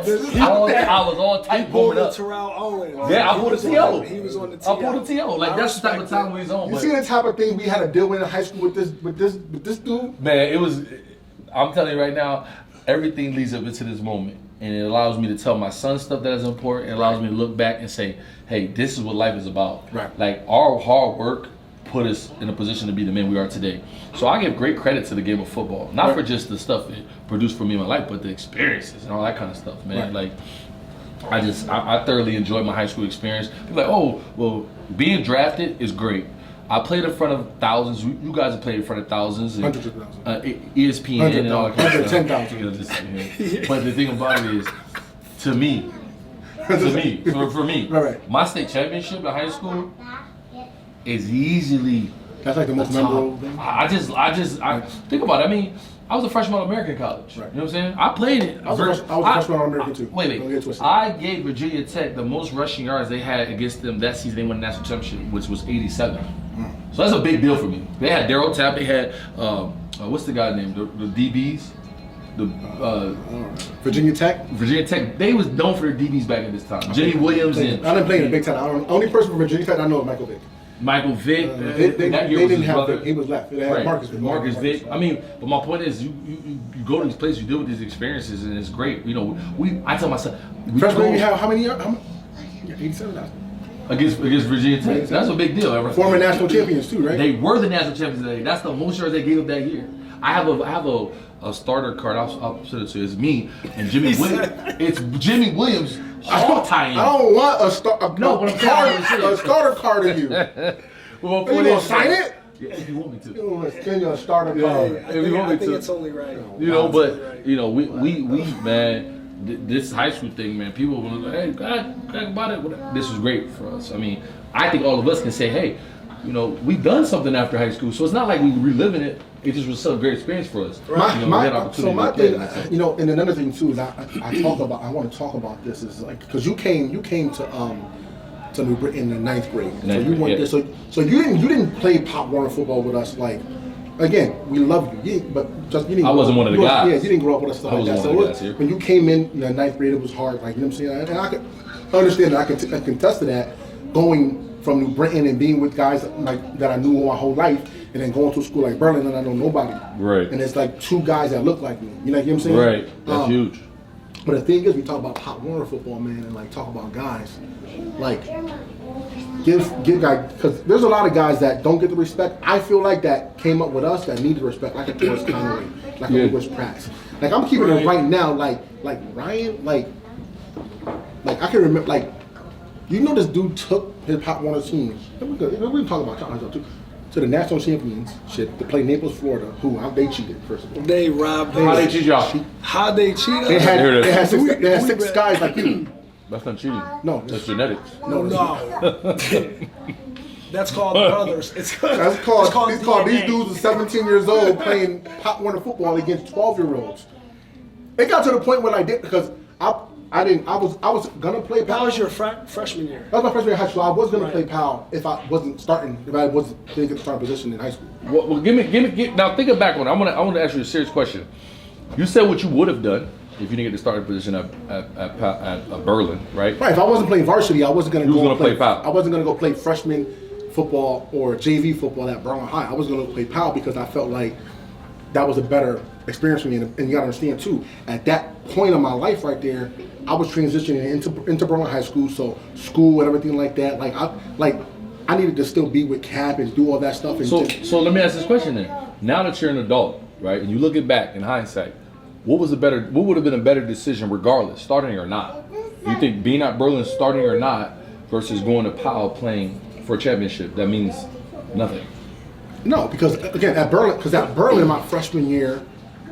I was all tight warming up. Terrell Owens. Yeah, I pulled a TO. He was on the TO. I pulled a TO. Like that's the type of time we was on. You see the type of thing we had to deal with in high school with this dude? Man, it was. I'm telling you right now, everything leads up into this moment, and it allows me to tell my son stuff that is important. It allows me to look back and say, "Hey, this is what life is about." Right. Like our hard work put us in a position to be the men we are today. So I give great credit to the game of football, not for just the stuff it produced for me in my life, but the experiences and all that kind of stuff, man. Like I thoroughly enjoyed my high school experience. People are like, oh, well, being drafted is great. I played in front of thousands. You guys have played in front of thousands. And, Hundreds of thousands. ESPN and all that kind of stuff. 110,000. But the thing about it is, for me, Right. my state championship in high school is easily. That's like the most memorable thing. I think about it. I mean, I was a freshman All-American in college. Right. You know what I'm saying? I played it. I was a freshman All-American too. Wait. Don't get twisted. I gave Virginia Tech the most rushing yards they had against them that season. They won the national championship, which was 87. So that's a big deal for me. They had Daryl Tapp. They had what's the guy named the DBs? Virginia Tech. Virginia Tech. They was known for their DBs back at this time. Jimmy Williams and I didn't play in the Big Ten. Only person from Virginia Tech I know is Michael Vick. Michael Vick. They that year was didn't his have brother. Vick. He was left. They had Right. Marcus Vick. I mean, but my point is, you go to these places, you deal with these experiences, and it's great. You know, I tell myself, freshman, you have how many years? 87,000. Against Virginia Tech. That's a big deal. Former national champions too, right? They were the national champions that day. That's the most yards they gave up that year. I have a starter card. I'll send it to you. It's me and Jimmy Williams. It's Jimmy Williams. I don't want a starter card of you. Well, you gonna sign it? Yeah, if you want me to. You gonna send you a starter card? I think it's only right. You know, but you know, we man. This high school thing, man, people were like, hey, God about it. This was great for us. I mean, I think all of us can say, hey, you know, we've done something after high school, so it's not like we reliving it. It just was such a great experience for us. My thing, you know, and another thing too is I want to talk about this is like because you came to New Britain in the 9th grade, so you went there. So you didn't play Pop Warner football with us like. Again, we love you, but just you didn't. I wasn't one of the guys. Yeah, you didn't grow up with us stuff like that. So when you came in the 9th grade, it was hard. Like you know what I'm saying, and I could understand that. I can contest to that. Going from New Britain and being with guys that I knew my whole life, and then going to a school like Berlin and I know nobody. Right. And it's like two guys that look like me. You know what I'm saying? Right. That's huge. But the thing is, we talk about Pop Warner football, man, and like talk about guys, like. Give guys, because there's a lot of guys that don't get the respect. I feel like that came up with us that need the respect, like a Torres Conway, like a Lewis Pratt. Like I'm keeping it right now, like Ryan, like I can remember, like you know this dude took his Pop Warner team. We can talk about Challenge too. To the national championship to play Naples, Florida. They cheated first of all. They robbed. How they cheat y'all? How they cheated? They had six guys like you. That's not cheating. No, that's genetics. No. That's called brothers. It's called these dudes are 17 years old playing Pop Warner football against 12-year-olds. It got to the point where I did because I was gonna play PAL. That was your freshman year. That was my freshman year in high school. I was gonna play PAL if I wasn't starting. If I didn't get the starting position in high school. Well, give me. Now think back on it. I want to ask you a serious question. You said what you would have done if you didn't get the starting position at Berlin, right? Right. If I wasn't playing varsity, I wasn't going to go play PAL. I wasn't going to go play freshman football or JV football at Berlin High. I was going to play PAL because I felt like that was a better experience for me. And you got to understand too, at that point of my life right there, I was transitioning into Berlin High School, so school and everything like that. I needed to still be with Cap and do all that stuff. And so let me ask this question then. Now that you're an adult, right, and you look it back in hindsight. What would have been a better decision regardless, starting or not? You think being at Berlin starting or not versus going to PAL playing for a championship, that means nothing? No, because again, at Berlin my freshman year,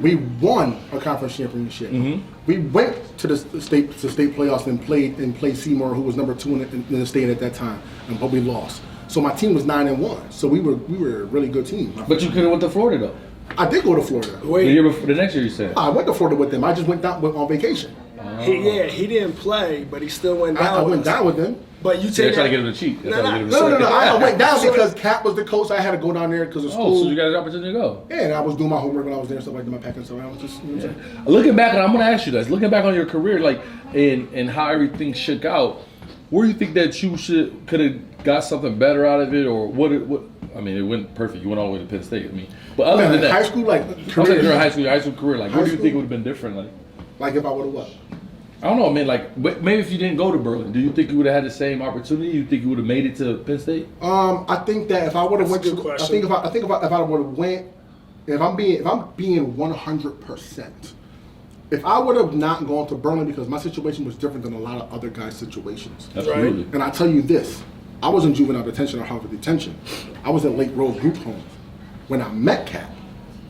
we won a conference championship. Mm-hmm. We went to the state playoffs and played Seymour, who was number 2 in the state at that time, but we lost. So my team was 9-1. So we were a really good team. But you could have went to Florida though. I did go to Florida. The next year you said? I went to Florida with them. I just went on vacation. He didn't play, but he still went down. I went down with them. But you They're take trying to that. get him to cheat. They're No, trying to get him to No. cheat. I went down So- because Cap was the coach. I had to go down there because of school. Oh, so you got an opportunity to go. Yeah, and I was doing my homework when I was there, stuff like that, my packing stuff. I was just, you know what I'm saying? Looking back, and I'm gonna ask you this. Looking back on your career, like and how everything shook out, where do you think that you could have got something better out of it, or what? I mean, it went perfect. You went all the way to Penn State. I mean, but other than that, high school, like, I'm saying your high school career, like, what do you school? think would have been different? Like if I would have what? I don't know, man. Like, maybe if you didn't go to Berlin, do you think you would have had the same opportunity? You think you would have made it to Penn State? I think that if I would have went That's a to, good I think if I would have went, if I'm being 100%, if I would have not gone to Berlin because my situation was different than a lot of other guys' situations. Absolutely. And I tell you this, I was in juvenile detention or Harvard detention. I was at Lake Rose group home when I met Cap.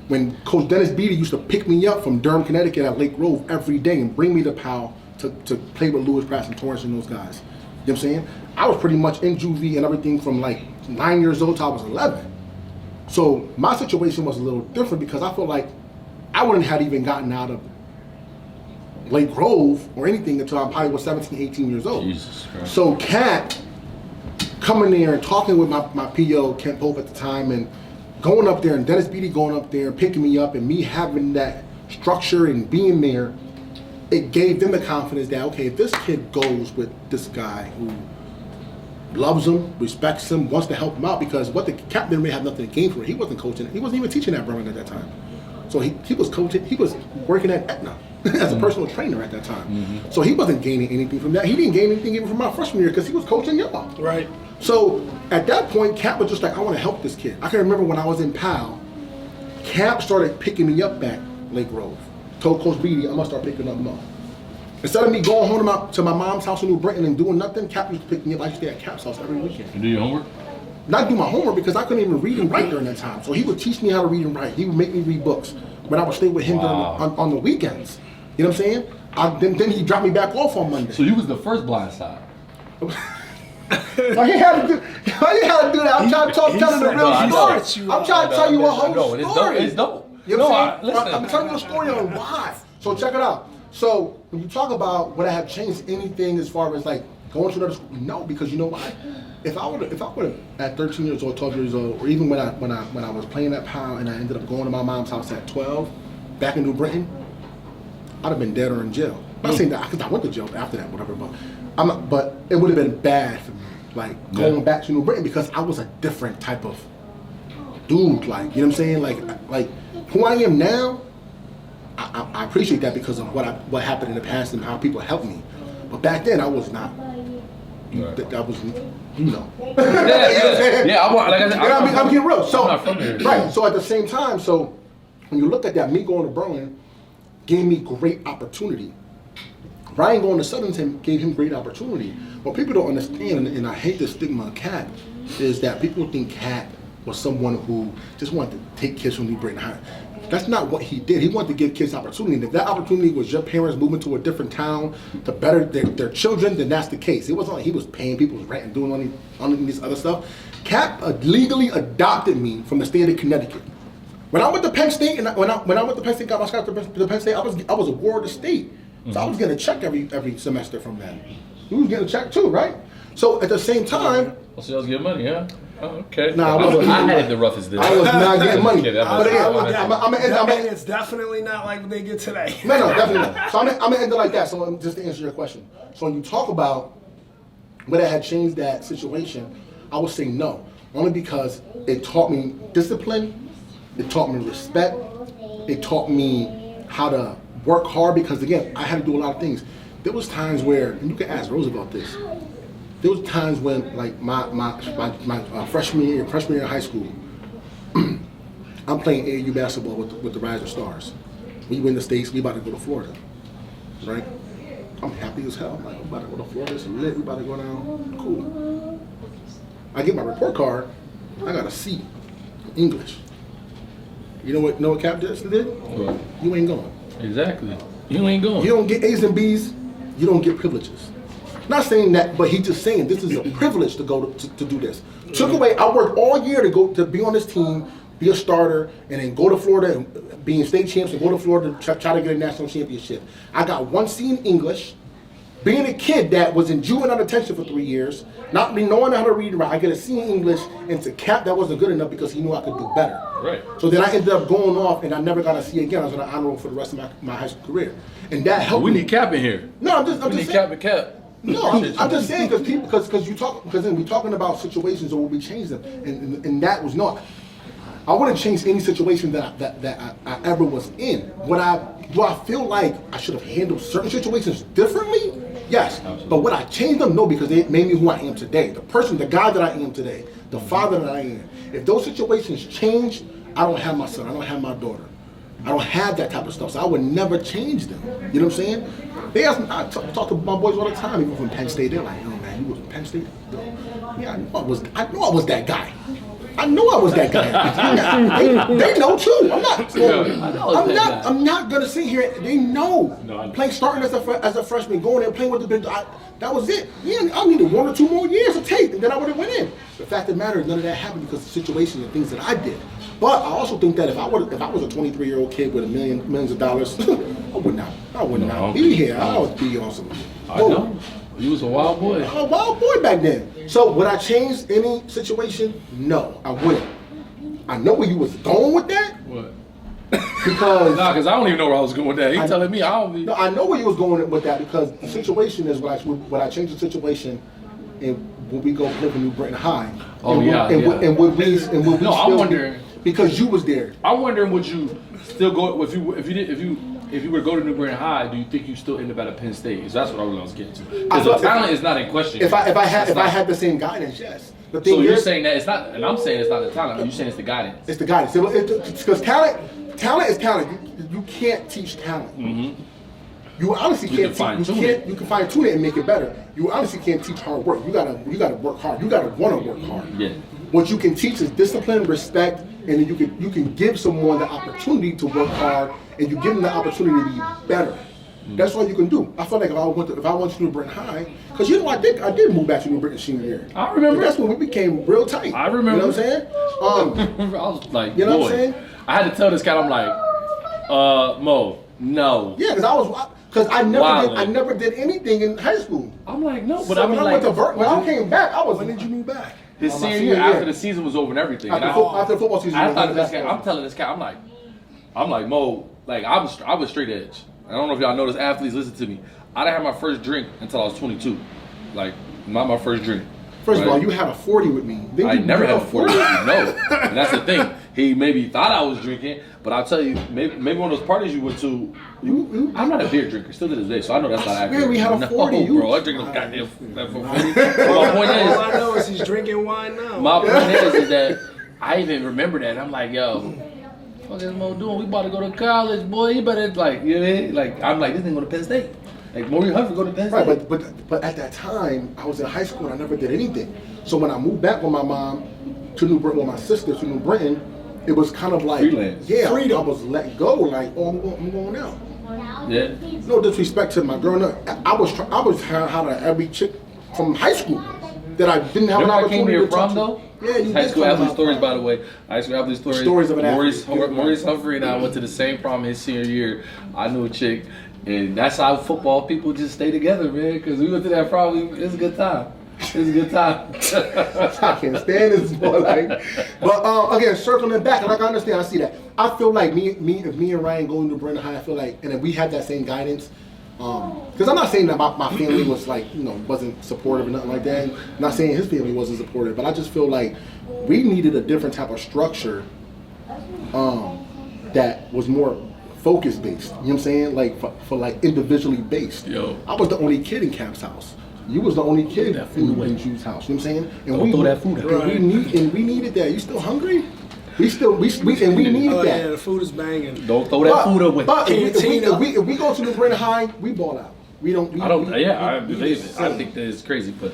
When Coach Dennis Beatty used to pick me up from Durham, Connecticut at Lake Grove every day and bring me to Powell to play with Lewis, Pratt, and Torrance and those guys. You know what I'm saying? I was pretty much in juvie and everything from like 9 years old till I was 11. So my situation was a little different because I felt like I wouldn't have even gotten out of Lake Grove or anything until I probably was 17, 18 years old. Jesus Christ. So Cat coming there and talking with my PO, Kent Pope at the time, and going up there, and Dennis Beatty going up there and picking me up, and me having that structure and being there, it gave them the confidence that, okay, if this kid goes with this guy who loves him, respects him, wants to help him out, because what the captain really had nothing to gain for it. He wasn't coaching. He wasn't even teaching at Berlin at that time. So he was coaching. He was working at Aetna as a personal trainer at that time. So he wasn't gaining anything from that. He didn't gain anything even from my freshman year because he was coaching y'all. Right. So at that point, Cap was just like, I want to help this kid. I can remember when I was in Powell, Cap started picking me up back Lake Grove. Told Coach Beatty, I'm going to start picking up more. Instead of me going home to my mom's house in New Britain and doing nothing, Cap used to pick me up. I used to stay at Cap's house every weekend. You do your homework? Not do my homework because I couldn't even read and write during that time. So he would teach me how to read and write. He would make me read books when I would stay with him on the weekends. You know what I'm saying? Then he dropped me back off on Monday. So you was the first blind side. Like he had to do that. I'm trying to tell the real story. I'm trying to tell you a whole story. It's dope. You know what I'm listen. saying? I'm telling you a story on why. So check it out. So when you talk about would I have changed anything as far as like going to another school? No, because you know why? If I would have at 13 years old, 12 years old, or even when I was playing at Powell and I ended up going to my mom's house at 12, back in New Britain, I'd have been dead or in jail. I'm not saying that because I went to jail after that, whatever. But it would have been bad for me, like going back to New Britain because I was a different type of dude. Like you know what I'm saying? Like who I am now. I appreciate that because of what happened in the past and how people helped me. But back then I was not. Right. I was, you know. Yeah, I'm getting real. So, I'm not from here. right. So at the same time, so when you look at that, me going to Berlin gave me great opportunity. Ryan going to Southern gave him great opportunity. What people don't understand, and I hate the stigma of Cap, is that people think Cap was someone who just wanted to take kids from New Britain High. That's not what he did. He wanted to give kids opportunity. And if that opportunity was your parents moving to a different town to better their children, then that's the case. It wasn't like he was paying people's rent and doing all this other stuff. Cap legally adopted me from the state of Connecticut. When I went to Penn State, and when I went to Penn State, got my scholarship to Penn State, I was a ward of state. So I was getting a check every semester from them. You was getting a check too, right? So at the same time, so you was getting money, huh? Oh, okay. Nah, I had the roughest day. I was not getting money. But again, it's definitely not like what they get today. No, definitely not. So I'm gonna end it like that. So just to answer your question. So when you talk about whether I had changed that situation, I would say no. Only because it taught me discipline, it taught me respect, it taught me how to work hard because again, I had to do a lot of things. There was times where, and you can ask Rose about this, there was times when, like my freshman year in high school, I'm playing AAU basketball with the Rising Stars. We win the States, we about to go to Florida, right? I'm happy as hell. I'm like, I'm about to go to Florida, it's lit, we about to go down, cool. I get my report card, I got a C, English. You know what Cap did? What? You ain't going. Exactly. You ain't going. You don't get A's and B's, you don't get privileges. Not saying that, but he's just saying this is a privilege to go to do this. Took away, I worked all year to be on this team, be a starter, and then go to Florida and be in state champs and go to Florida to try to get a national championship. I got one C in English, being a kid that was in juvenile detention for 3 years, not knowing how to read and write, I get a C in English, and to Cap that wasn't good enough because he knew I could do better. Right. So then I ended up going off, and I never got a C again. I was on an honor roll for the rest of my high school career, and that helped. We me. need Cap in here. No, I'm just We need saying. Cap. No, I'm just saying because then we're talking about situations where we change them, and that was not. I wouldn't change any situation that I ever was in. Do I feel like I should have handled certain situations differently? Yes. Absolutely. But would I change them? No, because they made me who I am today. The guy that I am today, the father that I am. If those situations change, I don't have my son, I don't have my daughter. I don't have that type of stuff, so I would never change them. You know what I'm saying? They ask me, I talk to my boys all the time, even from Penn State. They're like, "Yo, man, you was from Penn State?" Yeah, I knew I was that guy. I knew I was that guy. They know too. I'm not gonna sit here. They know. Playing starting as a freshman, going there playing with the big. That was it. Yeah, I needed 1 or 2 more years of tape, and then I would have went in. The fact of the matter is, none of that happened because of the situation and things that I did. But I also think that if I was a 23-year-old kid with millions of dollars, I would not be here. I would be on some. I know. You was a wild boy. I was a wild boy back then. So would I change any situation? No, I wouldn't. I know where you was going with that. What? Because because I don't even know where I was going with that. He telling me I don't. No, I know where you was going with that because the situation is when I change the situation, and when we go live in New Britain High. Oh and yeah. And would we No, I'm wondering because you was there. I'm wondering would you still go if you were to go to New Britain High? Do you think you still end up at a Penn State? So that's what I was getting to. Because the talent is not in question. If I had the same guidance, yes. The thing so you're saying that it's not, and I'm saying it's not the talent. You're saying it's the guidance. It's the guidance. Because talent is talent. You can't teach talent. Mm-hmm. You honestly can't. You can fine tune it and make it better. You honestly can't teach hard work. You gotta work hard. You gotta want to work hard. Yeah. What you can teach is discipline, respect, and then you can give someone the opportunity to work hard, and you give them the opportunity to be better. That's all you can do. I feel like if I went to New Britain High, because I did move back to New Britain senior year. I remember. That's when we became real tight. I remember. You know what I'm saying? I was like, you know what I'm saying? I had to tell this guy, I'm like, Mo, no. Yeah, because I never did anything in high school. I'm like, no, but so I mean, when I came back, When did you move back? His senior year, after the season was over and everything. After the football season. I'm telling this guy, I'm like, Mo, like I was straight edge. I don't know if y'all know this, athletes listen to me. I didn't have my first drink until I was 22. Like, not my first drink. First of all, you had a 40 with me. I never had a 40 with you, no. And that's the thing. He maybe thought I was drinking, but I'll tell you, maybe one of those parties you went to, I'm not a beer drinker, still to this day, so I know that's not accurate. We had a 40. No, bro, I drink no goddamn 40. My point is, all I know is he's drinking wine now. My point is that I even remember that. I'm like, yo, what is Mo doing? We about to go to college, boy. You better, like, you know what I mean? Like, I'm like, this thing go to Penn State. Like, Humphrey go to Penn State. Right, but at that time, I was in high school and I never did anything. So when I moved back with my mom to New Britain, with my sister to New Britain, it was kind of like, freelance. Yeah, freedom. I was let go, like, oh, I'm going out. Yeah. No disrespect to my girl. No, I was how to every chick from high school that I didn't have an opportunity to talk to. Yeah, you High school athlete stories, by the way. High school athlete stories. Stories of an athlete. Maurice Humphrey and I went to the same prom his senior year. I knew a chick, and that's how football people just stay together, man. Because we went to that prom, it was a good time. It was a good time. I can't stand this boy. Like, but again, circling back, like I understand, I see that. I feel like me and Ryan going to Brandon High, I feel like, and then we had that same guidance. Because I'm not saying that my family was like, wasn't supportive or nothing like that. I'm not saying his family wasn't supportive, but I just feel like we needed a different type of structure that was more focus based. You know what I'm saying? Like for like individually based. Yo. I was the only kid in Camp's house. You was the only kid in Jude's house. You know what I'm saying? And don't throw that food out. And we needed that. You still hungry? We needed that. Yeah, the food is banging. Don't throw that food away. But if we go to the Brandon High, we ball out. I believe it. I think that it's crazy, but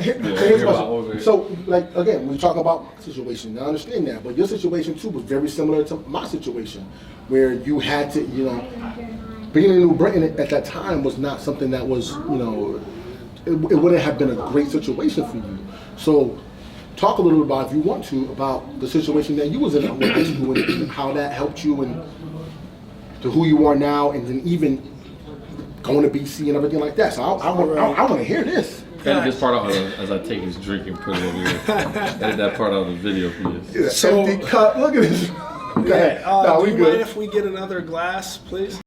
here's question. So, like, again, we talk about situation. I understand that, but your situation too was very similar to my situation, where you had to, being in New Britain at that time was not something that was, it wouldn't have been a great situation for you. So, talk a little bit about, if you want to, about the situation that you was in at high school and how that helped you and to who you are now, and then even going to BC and everything like that. So I want to hear this. Edit this part out as I take his drink and put it over here. Edit that part out of the video, please. So, empty cup. Look at this. Go ahead. Do we you good. mind if we get another glass, please?